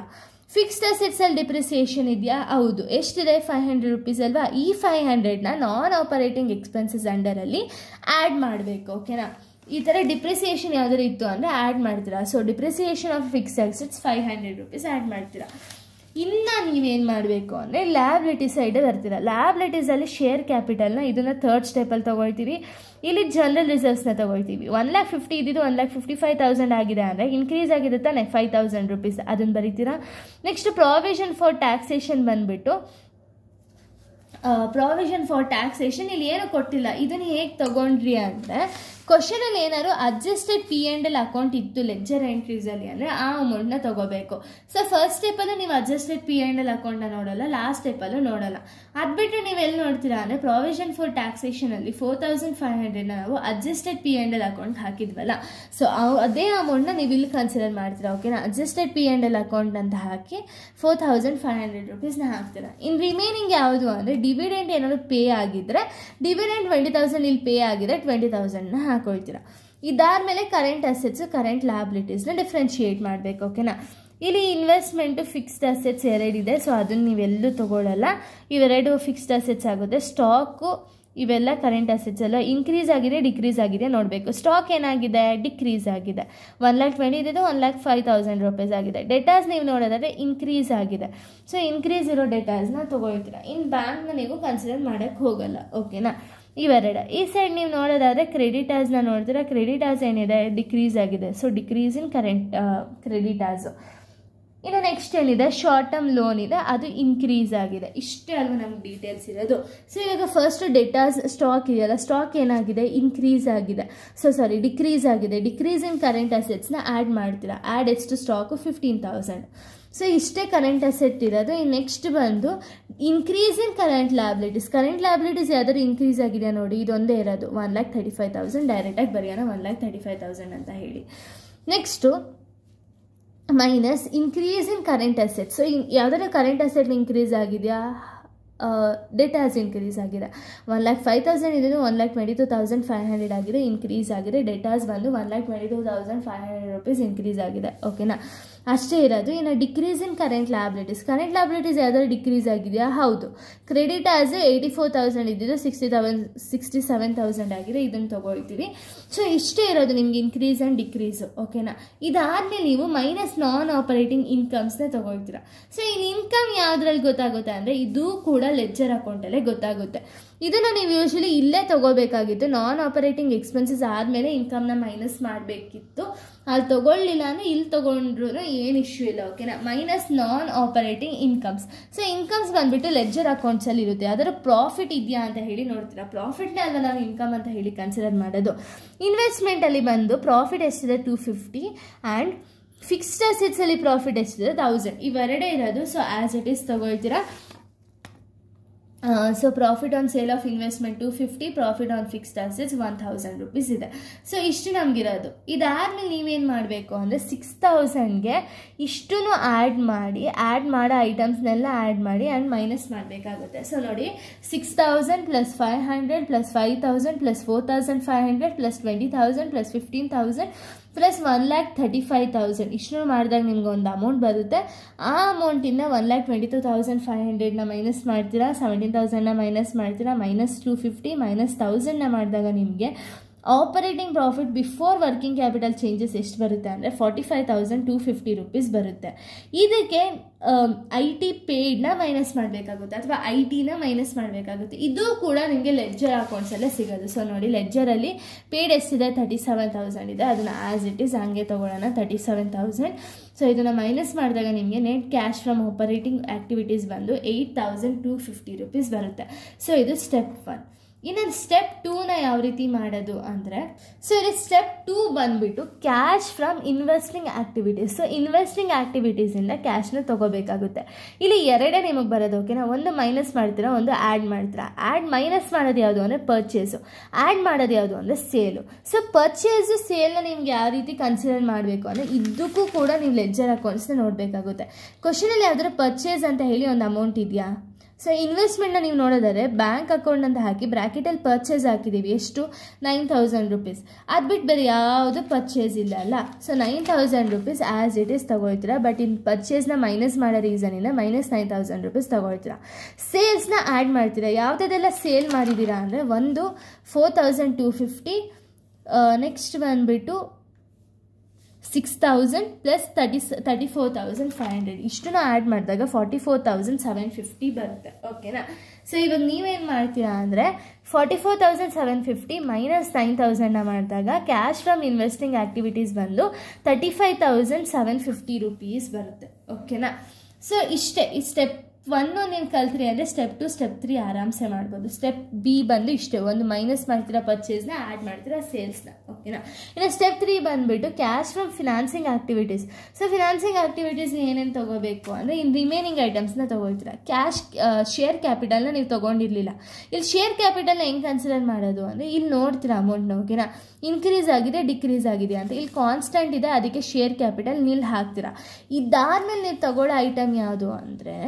ಫಿಕ್ಸ್ಡ್ ಅಸೆಟ್ಸಲ್ಲಿ ಡಿಪ್ರಿಸಿಯೇಷನ್ ಇದೆಯಾ, ಹೌದು. ಎಷ್ಟಿದೆ 500 ರೂಪೀಸ್ ಅಲ್ವಾ. ಈ 500ನ ನಾನ್ ಆಪರೇಟಿಂಗ್ ಎಕ್ಸ್ಪೆನ್ಸಸ್ ಅಂಡರಲ್ಲಿ ಆ್ಯಡ್ ಮಾಡಬೇಕು. ಓಕೆನಾ, ಈ ಥರ ಡಿಪ್ರಿಸಿಯೇಷನ್ ಯಾವ್ದಾರು ಇತ್ತು ಅಂದರೆ ಆ್ಯಡ್ ಮಾಡ್ತೀರಾ. So depreciation of fixed assets 500 rupees add ಮಾಡ್ತೀರಾ. ಇನ್ನು ನೀವೇನು ಮಾಡಬೇಕು ಅಂದರೆ ಲ್ಯಾಬಿಲಿಟಿ ಸೈಡ್ ಬರ್ತೀರಾ. ಲ್ಯಾಬಿಲಿಟೀಸಲ್ಲಿ ಶೇರ್ ಕ್ಯಾಪಿಟಲ್ನ ಇದನ್ನು ಥರ್ಡ್ ಸ್ಟೆಪ್ಪಲ್ಲಿ ತೊಗೊಳ್ತೀವಿ. ಇಲ್ಲಿ ಜನರಲ್ ರಿಸರ್ವ್ಸ್ನ ತೊಗೊಳ್ತೀವಿ. 1,50,000 ಇದ್ದಿದ್ದು 1,55,000 ಆಗಿದೆ ಅಂದರೆ ಇನ್ಕ್ರೀಸ್ ಆಗಿದೆ ತಾನೆ 5,000 ರೂಪೀಸ್, ಅದನ್ನು ಬರೀತೀರಾ. ನೆಕ್ಸ್ಟ್ ಪ್ರಾವಿಷನ್ ಫಾರ್ ಟ್ಯಾಕ್ಸೇಷನ್ ಬಂದುಬಿಟ್ಟು ಪ್ರಾವಿಷನ್ ಫಾರ್ ಟ್ಯಾಕ್ಸೇಷನ್ ಇಲ್ಲಿ ಏನು ಕೊಟ್ಟಿಲ್ಲ. ಇದನ್ನು ಹೇಗೆ ತೊಗೊಂಡ್ರಿ ಅಂದರೆ ಕ್ವಶನಲ್ಲಿ ಏನಾದ್ರು ಅಡ್ಜಸ್ಟೆಡ್ P&L ಅಕೌಂಟ್ ಇತ್ತು ಲೆಡ್ಜರ್ ಎಂಟ್ರೀಸಲ್ಲಿ ಅಂದರೆ ಆ ಅಮೌಂಟ್ನ ತೊಗೋಬೇಕು. ಸೊ ಫಸ್ಟ್ ಸ್ಟೆಪ್ಪಲ್ಲೂ ನೀವು ಅಡ್ಜಸ್ಟೆಡ್ P&L ಅಕೌಂಟ್ನ ನೋಡೋಲ್ಲ, ಲಾಸ್ಟ್ ಸ್ಟೆಪ್ಪಲ್ಲೂ ನೋಡೋಲ್ಲ. ಅದು ಬಿಟ್ಟರೆ ನೀವು ಎಲ್ಲಿ ನೋಡ್ತೀರಾ ಅಂದರೆ ಪ್ರಾವಿಷನ್ ಫಾರ್ ಟ್ಯಾಕ್ಸೇಷನಲ್ಲಿ 4,500ನ ನಾವು ಅಡ್ಜಸ್ಟೆಡ್ P&L ಅಕೌಂಟ್ ಹಾಕಿದ್ವಲ್ಲ. ಸೊ ಅದೇ ಅಮೌಂಟ್ನ ನೀವು ಇಲ್ಲಿ ಕನ್ಸಿಡರ್ ಮಾಡ್ತೀರಾ. ಓಕೆನಾ, ಅಡ್ಜಸ್ಟೆಡ್ P&L ಅಕೌಂಟ್ ಅಂತ ಹಾಕಿ 4,500 ರೂಪೀಸ್ನ ಹಾಕ್ತೀರಾ. ಇನ್ನು ರಿಮೈನಿಂಗ್ ಯಾವುದು ಅಂದರೆ ಡಿವಿಡೆಂಟ್ ಏನಾದ್ರು ಪೇ ಆಗಿದ್ದರೆ ಡಿವಿಡೆಂಟ್ 20,000 ಇಲ್ಲಿ ಪೇ ಆಗಿದೆ 20,000ನ ಹಾಕೊಳ್ತೀರಾ. ಇದಾದಮೇಲೆ ಕರೆಂಟ್ ಅಸೆಟ್ಸು, ಕರೆಂಟ್ ಲ್ಯಾಬಿಲಿಟೀಸ್ನ ಡಿಫ್ರೆನ್ಶಿಯೇಟ್ ಮಾಡಬೇಕು. ಓಕೆನಾ, ಇಲ್ಲಿ ಇನ್ವೆಸ್ಟ್ಮೆಂಟು ಫಿಕ್ಸ್ಡ್ ಅಸೆಟ್ಸ್ ಎರಡಿದೆ. ಸೊ ಅದನ್ನು ನೀವೆಲ್ಲೂ ತೊಗೊಳ್ಳಲ್ಲ, ಇವೆರಡು ಫಿಕ್ಸ್ಡ್ ಅಸೆಟ್ಸ್ ಆಗುತ್ತೆ. ಸ್ಟಾಕು ಇವೆಲ್ಲ ಕರೆಂಟ್ ಅಸೆಟ್ಸ್ ಎಲ್ಲ ಇನ್ಕ್ರೀಸ್ ಆಗಿದೆ, ಡಿಕ್ರೀಸ್ ಆಗಿದೆ ನೋಡಬೇಕು. ಸ್ಟಾಕ್ ಏನಾಗಿದೆ, ಡಿಕ್ರೀಸ್ ಆಗಿದೆ. 1,20,000 ಇದ್ದು 1,05,000 ರೂಪೀಸ್ ಆಗಿದೆ. ಡೆಟಾಸ್ ನೀವು ನೋಡೋದಾದರೆ ಇನ್ಕ್ರೀಸ್ ಆಗಿದೆ. ಸೊ ಇನ್ಕ್ರೀಸ್ ಇರೋ ಡೆಟಾಸ್ನ ತೊಗೊಳ್ತೀರಾ. ಇನ್ನು ಬ್ಯಾಂಕ್ನ ನೀವು ಕನ್ಸಿಡರ್ ಮಾಡೋಕ್ಕೆ ಹೋಗಲ್ಲ. ಓಕೆನಾ, ಇವೆರಡು. ಈ ಸೈಡ್ ನೀವು ನೋಡೋದಾದರೆ ಕ್ರೆಡಿಟಾರ್ಸ್ನ ನೋಡ್ತೀರಾ. ಕ್ರೆಡಿಟಾರ್ಸ್ ಏನಿದೆ ಡಿಕ್ರೀಸ್ ಆಗಿದೆ. So decrease in current ಕ್ರೆಡಿಟಾರ್ಸು. ಇನ್ನು ನೆಕ್ಸ್ಟ್ ಏನಿದೆ ಶಾರ್ಟ್ ಟರ್ಮ್ ಲೋನ್ ಇದೆ, ಅದು ಇನ್ಕ್ರೀಸ್ ಆಗಿದೆ. ಇಷ್ಟೇ ಅಲ್ವಾ ನಮ್ಗೆ ಡೀಟೇಲ್ಸ್ ಇರೋದು. ಸೊ ಇವಾಗ ಫಸ್ಟ್ ಡೆಟಾಸ್ ಸ್ಟಾಕ್ ಇದೆಯಲ್ಲ, ಸ್ಟಾಕ್ ಏನಾಗಿದೆ ಇನ್ಕ್ರೀಸ್ ಆಗಿದೆ. ಡಿಕ್ರೀಸ್ ಆಗಿದೆ. ಡಿಕ್ರೀಸ್ ಇನ್ ಕರೆಂಟ್ ಅಸೆಟ್ಸ್ನ ಆ್ಯಡ್ ಮಾಡ್ತೀರಾ. ಆ್ಯಡ್ ಎಷ್ಟು ಸ್ಟಾಕು 15,000. ಸೊ ಇಷ್ಟೇ ಕರೆಂಟ್ ಅಸೆಟ್ ಇರೋದು. ಇನ್ನು ನೆಕ್ಸ್ಟ್ ಬಂದು increase in current liabilities. Current liabilities ಯಾವ್ದಾದ್ರು ಇನ್ಕ್ರೀಸ್ ಆಗಿದೆಯಾ ನೋಡಿ, ಇದೊಂದೇ ಇರೋದು 1,35,000. ಡೈರೆಕ್ಟಾಗಿ ಬರೆಯೋಣ 1,35,000 ಅಂತ ಹೇಳಿ. Next minus increase in current asset. So ಯಾವುದಾದ್ರು ಕರೆಂಟ್ ಅಸೆಟ್ ಇನ್ಕ್ರೀಸ್ ಆಗಿದೆಯಾ, ಡೆಟಾಸ್ ಇನ್ಕ್ರೀಸ್ ಆಗಿದೆ. 1,05,000 ಇದ್ದು 1,22,500 ಆಗಿದೆ, ಇನ್ಕ್ರೀಸ್ ಆಗಿದೆ. ಡೆಟಾಸ್ ಬಂದು 1,22,500 ರೂಪೀಸ್ ಇನ್ಕ್ರೀಸ್ ಆಗಿದೆ. ಓಕೆನಾ, ಅಷ್ಟೇ ಇರೋದು. ಇನ್ನು decrease in current liabilities. Current liabilities ಯಾವ್ದಾದ್ರು ಡಿಕ್ರೀಸ್ ಆಗಿದೆಯಾ, ಹೌದು. ಕ್ರೆಡಿಟಾರ್ಸ್ 84,000 ಇದ್ದಿದ್ದು 67,000 ಆಗಿದೆ, ಇದನ್ನು ತೊಗೊಳ್ತೀವಿ. ಸೊ ಇಷ್ಟೇ ಇರೋದು ನಿಮ್ಗೆ ಇನ್ಕ್ರೀಸ್ ಆ್ಯಂಡ್ ಡಿಕ್ರೀಸು. ಓಕೆನಾ, ಇದಾದಮೇಲೆ ನೀವು ಮೈನಸ್ ನಾನ್ ಆಪರೇಟಿಂಗ್ ಇನ್ಕಮ್ಸ್ನ ತೊಗೊಳ್ತೀರಾ. ಸೊ ಈ ಇನ್ಕಮ್ ಯಾವುದ್ರಲ್ಲಿ ಗೊತ್ತಾಗುತ್ತೆ ಅಂದರೆ ಇದು ಕೂಡ ಲೆಡ್ಜರ್ ಅಕೌಂಟಲ್ಲೇ ಗೊತ್ತಾಗುತ್ತೆ. ಇದನ್ನು ನೀವು ಯೂಶ್ವಲಿ ಇಲ್ಲೇ ತೊಗೋಬೇಕಾಗಿತ್ತು. ನಾನ್ ಆಪರೇಟಿಂಗ್ ಎಕ್ಸ್ಪೆನ್ಸಸ್ ಆದಮೇಲೆ ಇನ್ಕಮ್ನ ಮೈನಸ್ ಮಾಡಬೇಕಿತ್ತು. ಅಲ್ಲಿ ತೊಗೊಳ್ಳಿಲ್ಲ ಅಂದರೆ ಇಲ್ಲಿ ತೊಗೊಂಡ್ರು ಏನು ಇಶ್ಯೂ ಇಲ್ಲ, ಓಕೆನಾ. ಮೈನಸ್ ನಾನ್ ಆಪರೇಟಿಂಗ್ ಇನ್ಕಮ್ಸ್. ಸೊ ಇನ್ಕಮ್ಸ್ ಬಂದುಬಿಟ್ಟು ಲೆಡ್ಜರ್ ಅಕೌಂಟ್ಸಲ್ಲಿ ಇರುತ್ತೆ. ಅದರ ಪ್ರಾಫಿಟ್ ಇದೆಯಾ ಅಂತ ಹೇಳಿ ನೋಡ್ತೀರಾ. ಪ್ರಾಫಿಟ್ನೇ ಅಲ್ವಾ ನಾವು ಇನ್ಕಮ್ ಅಂತ ಹೇಳಿ ಕನ್ಸಿಡರ್ ಮಾಡೋದು. ಇನ್ವೆಸ್ಟ್ಮೆಂಟಲ್ಲಿ ಬಂದು ಪ್ರಾಫಿಟ್ ಎಷ್ಟಿದೆ 250 ಆ್ಯಂಡ್ ಫಿಕ್ಸ್ಡ್ ಅಸೆಟ್ಸಲ್ಲಿ ಪ್ರಾಫಿಟ್ ಎಷ್ಟಿದೆ 1000. ಇವೆರಡೇ ಇರೋದು. ಸೊ ಆ್ಯಸ್ ಇಟ್ ಈಸ್ ತೊಗೊಳ್ತೀರಾ. So profit on sale of investment 250, profit on fixed assets 1000 rupees ಇದೆ. ಸೊ ಇಷ್ಟು ನಮಗಿರೋದು. ಇದಾದ್ಮೇಲೆ ನೀವೇನು ಮಾಡಬೇಕು ಅಂದರೆ 6000ಗೆ ಇಷ್ಟೂ ಆ್ಯಡ್ ಮಾಡೋ ಐಟಮ್ಸ್ನೆಲ್ಲ ಆ್ಯಡ್ ಮಾಡಿ ಆ್ಯಂಡ್ ಮೈನಸ್ ಮಾಡಬೇಕಾಗುತ್ತೆ. ಸೊ ನೋಡಿ 6000 + 500 + 5000 + 4500 + 20,000 + 15,000 + 1,35,000 ಇಷ್ಟು ಮಾಡಿದಾಗ ನಿಮ್ಗೆ ಒಂದು ಅಮೌಂಟ್ ಬರುತ್ತೆ. ಆ ಅಮೌಂಟಿಂದ 1,22,500ನ ಮೈನಸ್ ಮಾಡ್ತೀರಾ, 17,000ನ ಮೈನಸ್ ಮಾಡ್ತೀರಾ, -250 -1000ನ ಮಾಡಿದಾಗ ನಿಮಗೆ operating profit before working capital changes ಎಷ್ಟು ಬರುತ್ತೆ ಅಂದರೆ 45,250 rupees ಬರುತ್ತೆ. ಇದಕ್ಕೆ IT ಪೇಯ್ಡ್ನ ಮೈನಸ್ ಮಾಡಬೇಕಾಗುತ್ತೆ ಅಥವಾ IT ನ ಮೈನಸ್ ಮಾಡಬೇಕಾಗುತ್ತೆ. ಇದು ಕೂಡ ನಿಮಗೆ ಲೆಡ್ಜರ್ ಅಕೌಂಟ್ಸಲ್ಲೇ ಸಿಗೋದು. ಸೊ ನೋಡಿ ಲೆಡ್ಜರಲ್ಲಿ ಪೇಯ್ಡ್ ಎಷ್ಟಿದೆ 37,000 ಇದೆ. ಅದನ್ನು ಆ್ಯಸ್ ಇಟ್ ಈಸ್ ಹಂಗೆ ತೊಗೊಳ್ಳೋಣ 37,000. ಸೊ ಇದನ್ನು ಮೈನಸ್ ಮಾಡಿದಾಗ ನಿಮಗೆ net cash from operating activities ಬಂದು 8,250 rupees ಬರುತ್ತೆ. ಸೊ ಇದು ಸ್ಟೆಪ್ 1. ಇನ್ನು ಸ್ಟೆಪ್ 2ನ ಯಾವ ರೀತಿ ಮಾಡೋದು ಅಂದರೆ, ಸೊ ಇಲ್ಲಿ ಸ್ಟೆಪ್ 2 ಬಂದುಬಿಟ್ಟು cash from investing activities. So investing ಆ್ಯಕ್ಟಿವಿಟೀಸಿಂದ ಕ್ಯಾಶ್ನ ತೊಗೋಬೇಕಾಗುತ್ತೆ. ಇಲ್ಲಿ ಎರಡೇ ನಿಮಗೆ ಬರೋದು, ಓಕೆನಾ. ಒಂದು ಮೈನಸ್ ಮಾಡ್ತೀರಾ, ಒಂದು ಆ್ಯಡ್ ಮಾಡ್ತೀರಾ. ಮೈನಸ್ ಮಾಡೋದು ಯಾವುದು ಅಂದರೆ ಪರ್ಚೇಸು, ಆ್ಯಡ್ ಮಾಡೋದು ಯಾವುದು ಅಂದರೆ ಸೇಲು. ಸೊ ಪರ್ಚೇಸು ಸೇಲ್ನ ನಿಮ್ಗೆ ಯಾವ ರೀತಿ ಕನ್ಸಿಡರ್ ಮಾಡಬೇಕು ಅಂದರೆ ಇದಕ್ಕೂ ಕೂಡ ನೀವು ಲೆಡ್ಜರ್ ಅಕೌಂಟ್ಸ್ನ ನೋಡಬೇಕಾಗುತ್ತೆ. ಕ್ವಶನಲ್ಲಿ ಯಾವ್ದಾದ್ರು ಪರ್ಚೇಸ್ ಅಂತ ಹೇಳಿ ಒಂದು ಅಮೌಂಟ್ ಇದೆಯಾ? ಸೊ ಇನ್ವೆಸ್ಟ್ಮೆಂಟ್ನ ನೀವು ನೋಡೋದಾದ್ರೆ ಬ್ಯಾಂಕ್ ಅಕೌಂಟ್ ಅಂತ ಹಾಕಿ ಬ್ರ್ಯಾಕೆಟಲ್ಲಿ ಪರ್ಚೇಸ್ ಹಾಕಿದ್ದೀವಿ. ಎಷ್ಟು 9,000 rupees. ಅದು ಬಿಟ್ಟು ಬೇರೆ ಯಾವುದು ಪರ್ಚೇಸ್ ಇಲ್ಲ ಅಲ್ಲ. So 9,000 rupees as it is ತೊಗೊಳ್ತೀರಾ. ಬಟ್ ಇನ್ನು ಪರ್ಚೇಸ್ನ ಮೈನಸ್ ಮಾಡೋ ರೀಸನಿಂದ -9,000 rupees ತೊಗೊಳ್ತೀರಾ. ಸೇಲ್ಸ್ನ ಆ್ಯಡ್ ಮಾಡ್ತೀರಾ. ಯಾವುದೆಲ್ಲ ಸೇಲ್ ಮಾಡಿದ್ದೀರಾ ಅಂದರೆ ಒಂದು 4,250, ನೆಕ್ಸ್ಟ್ ಬಂದುಬಿಟ್ಟು 6,000 + 34,500 ಇಷ್ಟನ್ನು ಆ್ಯಡ್ ಮಾಡಿದಾಗ 44,750 ಬರುತ್ತೆ, ಓಕೆನಾ. ಸೊ ಇವಾಗ ನೀವೇನು ಮಾಡ್ತೀರಾ ಅಂದರೆ 44,750 -9,000ನ ಮಾಡಿದಾಗ ಕ್ಯಾಶ್ ಫ್ರಮ್ ಇನ್ವೆಸ್ಟಿಂಗ್ ಆ್ಯಕ್ಟಿವಿಟೀಸ್ ಬಂದು 35,750 rupees ಬರುತ್ತೆ, ಓಕೆನಾ. ಸೊ ಇಷ್ಟೇ. ಈ ಸ್ಟೆಪ್ 1 ನೀವು ಕಲ್ತ್ರಿ ಅಂದರೆ ಸ್ಟೆಪ್ 2 ಸ್ಟೆಪ್ 3 ಆರಾಮ್ಸೆ ಮಾಡ್ಬೋದು. ಸ್ಟೆಪ್ ಬಿ ಬಂದು ಇಷ್ಟೇ, ಒಂದು ಮೈನಸ್ ಮಾಡ್ತೀರಾ ಪರ್ಚೇಸ್ನ, ಆ್ಯಡ್ ಮಾಡ್ತೀರಾ ಸೇಲ್ಸ್ನ, ಓಕೆನಾ. ಇನ್ನು ಸ್ಟೆಪ್ 3 ಬಂದುಬಿಟ್ಟು cash from financing activities. So financing activities ಏನೇನು ತೊಗೋಬೇಕು ಅಂದರೆ ಇನ್ನು ರಿಮೈನಿಂಗ್ ಐಟಮ್ಸ್ನ ತೊಗೊಳ್ತೀರಾ. ಕ್ಯಾಶ್ ಶೇರ್ ಕ್ಯಾಪಿಟಲ್ನ ನೀವು ತೊಗೊಂಡಿರಲಿಲ್ಲ. ಇಲ್ಲಿ ಶೇರ್ ಕ್ಯಾಪಿಟಲ್ನ ಹೆಂಗೆ ಕನ್ಸಿಡರ್ ಮಾಡೋದು ಅಂದರೆ ಇಲ್ಲಿ ನೋಡ್ತೀರಾ ಅಮೌಂಟ್ನ, ಓಕೆನಾ. ಇನ್ಕ್ರೀಸ್ ಆಗಿದೆ ಡಿಕ್ರೀಸ್ ಆಗಿದೆ ಅಂತ. ಇಲ್ಲಿ ಕಾನ್ಸ್ಟೆಂಟ್ ಇದೆ, ಅದಕ್ಕೆ ಶೇರ್ ಕ್ಯಾಪಿಟಲ್ ನಿಲ್ ಹಾಕ್ತೀರಾ. ಇದಾದ್ಮೇಲೆ ನೀವು ತಗೊಳ್ಳೋ ಐಟಮ್ ಯಾವುದು ಅಂದರೆ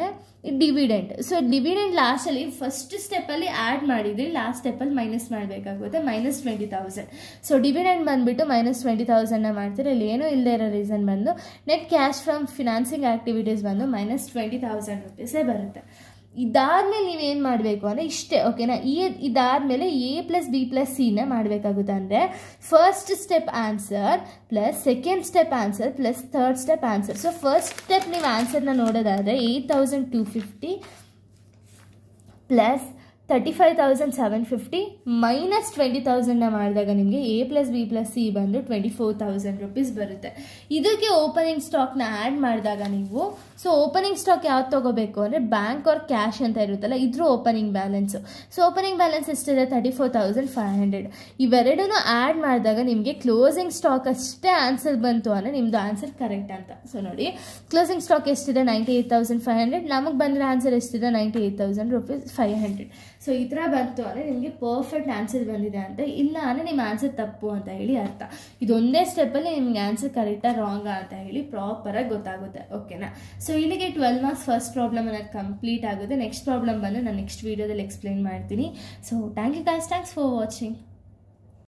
ಡಿವಿಡೆಂಟ್. ಸೊ ಡಿವಿಡೆಂಟ್ ಲಾಸ್ಟಲ್ಲಿ ಫಸ್ಟ್ ಸ್ಟೆಪ್ಪಲ್ಲಿ ಆ್ಯಡ್ ಮಾಡಿದ್ರಿ, ಲಾಸ್ಟ್ ಸ್ಟೆಪ್ಪಲ್ಲಿ ಮೈನಸ್ ಮಾಡಬೇಕಾಗುತ್ತೆ -20,000. ಸೊ ಡಿವಿಡೆಂಟ್ ಬಂದುಬಿಟ್ಟು -20,000ನ ಮಾಡ್ತೀರಾ. ಇಲ್ಲಿ ಏನೂ ಇಲ್ಲದೆ ಇರೋ ರೀಸನ್ ಬಂದು net cash from financing activities ಬಂದು -20,000 rupees ಬರುತ್ತೆ. ಇದಾದ್ಮೇಲೆ ನೀವೇನು ಮಾಡಬೇಕು ಅಂದರೆ ಇಷ್ಟೇ, ಓಕೆನಾ. ಇದಾದಮೇಲೆ A + B + C ಮಾಡಬೇಕಾಗುತ್ತೆ. ಅಂದರೆ first step answer plus second step answer plus third step answer. So first step ನೀವು ಆನ್ಸರ್ನ ನೋಡೋದಾದರೆ 8,250 + 35,750 -20,000ನ ಮಾಡಿದಾಗ ನಿಮಗೆ A + B + C ಬಂದು 24,000 rupees ಬರುತ್ತೆ. ಇದಕ್ಕೆ ಓಪನಿಂಗ್ ಸ್ಟಾಕ್ನ ಆ್ಯಡ್ ಮಾಡಿದಾಗ ನೀವು, ಸೊ ಓಪನಿಂಗ್ ಸ್ಟಾಕ್ ಯಾವ್ದು ತೊಗೋಬೇಕು ಅಂದರೆ ಬ್ಯಾಂಕ್ ಆರ್ ಕ್ಯಾಶ್ ಅಂತ ಇರುತ್ತಲ್ಲ, ಇದ್ರ opening balance. So opening balance ಎಷ್ಟಿದೆ 34,500. ಇವೆರಡೂ ಆ್ಯಡ್ ಮಾಡಿದಾಗ ನಿಮಗೆ ಕ್ಲೋಸಿಂಗ್ ಸ್ಟಾಕ್ ಅಷ್ಟೇ ಆನ್ಸರ್ ಬಂತು ಅಂದರೆ ನಿಮ್ಮದು ಆನ್ಸರ್ ಕರೆಕ್ಟ್ ಅಂತ. ಸೊ ನೋಡಿ ಕ್ಲೋಸಿಂಗ್ ಸ್ಟಾಕ್ ಎಷ್ಟಿದೆ 98,500, ನಮಗೆ ಬಂದಿರೋ ಆನ್ಸರ್ ಎಷ್ಟಿದೆ 98,500. ಸೊ ಈ ಥರ ಬಂತು ಅಂದರೆ ನಿಮಗೆ ಪರ್ಫೆಕ್ಟ್ ಆನ್ಸರ್ ಬಂದಿದೆ ಅಂತ, ಇಲ್ಲ ಅಂದರೆ ನಿಮ್ಮ ಆನ್ಸರ್ ತಪ್ಪು ಅಂತ ಹೇಳಿ ಅರ್ಥ. ಇದೊಂದೇ ಸ್ಟೆಪ್ಪಲ್ಲಿ ನಿಮಗೆ ಆನ್ಸರ್ ಕರೆಕ್ಟಾ ರಾಂಗಾ ಅಂತ ಹೇಳಿ ಪ್ರಾಪರಾಗಿ ಗೊತ್ತಾಗುತ್ತೆ, ಓಕೆನಾ. ಸೊ ಇಲ್ಲಿಗೆ 12 marks ಫಸ್ಟ್ ಪ್ರಾಬ್ಲಮ್ ಅನ್ನೋದು ಕಂಪ್ಲೀಟ್ ಆಗುತ್ತೆ. ನೆಕ್ಸ್ಟ್ ಪ್ರಾಬ್ಲಮ್ ಬಂದು ನಾನು ನೆಕ್ಸ್ಟ್ ವೀಡಿಯೋದಲ್ಲಿ ಎಕ್ಸ್ಪ್ಲೈನ್ ಮಾಡ್ತೀನಿ. So thank you guys, thanks for watching.